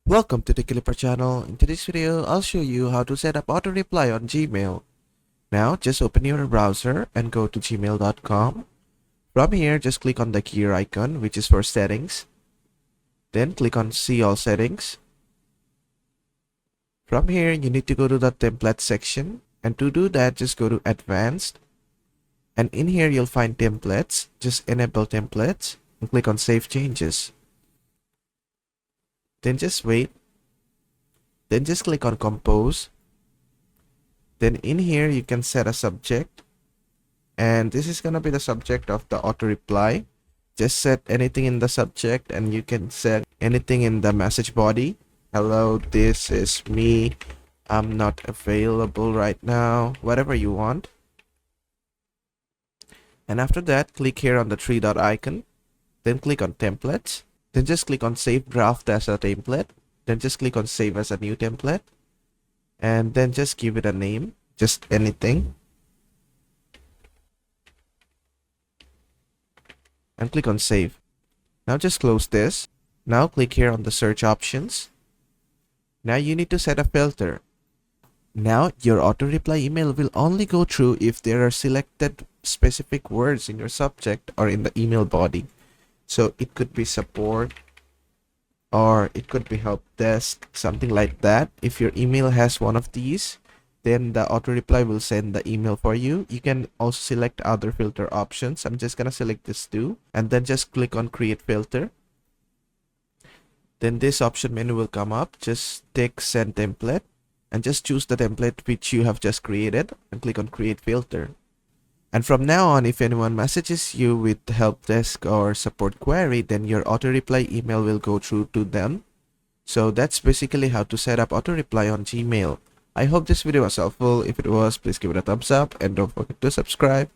Welcome to the Clipper channel. In today's video, I'll show you how to set up auto reply on Gmail. Now, just open your browser and go to gmail.com. From here, just click on the gear icon, which is for settings. Then click on see all settings. From here, you need to go to the template section. And to do that, just go to advanced. And in here, you'll find templates. Just enable templates and click on save changes. Then just wait. Then just click on compose. Then in here you can set a subject, and this is gonna be the subject of the auto reply. Just set anything in the subject, and you can set anything in the message body. Hello, this is me. I'm not available right now. Whatever you want. And after that, click here on the three dot icon. Then click on templates. Then just click on save draft as a template. Then just click on save as a new template. And then just give it a name. Just anything. And click on save. Now just close this. Now click here on the search options. Now you need to set a filter. Now your auto reply email will only go through if there are selected specific words in your subject or in the email body. So it could be support, or it could be help desk, something like that. If your email has one of these, then the auto reply will send the email for you. You can also select other filter options. I'm just gonna select this too, and then just click on create filter. Then this option menu will come up. Just take send template and just choose the template which you have just created and click on create filter. And from now on, if anyone messages you with help desk or support query, then your auto reply email will go through to them. So that's basically how to set up auto reply on Gmail. I hope this video was helpful. If it was, please give it a thumbs up and don't forget to subscribe.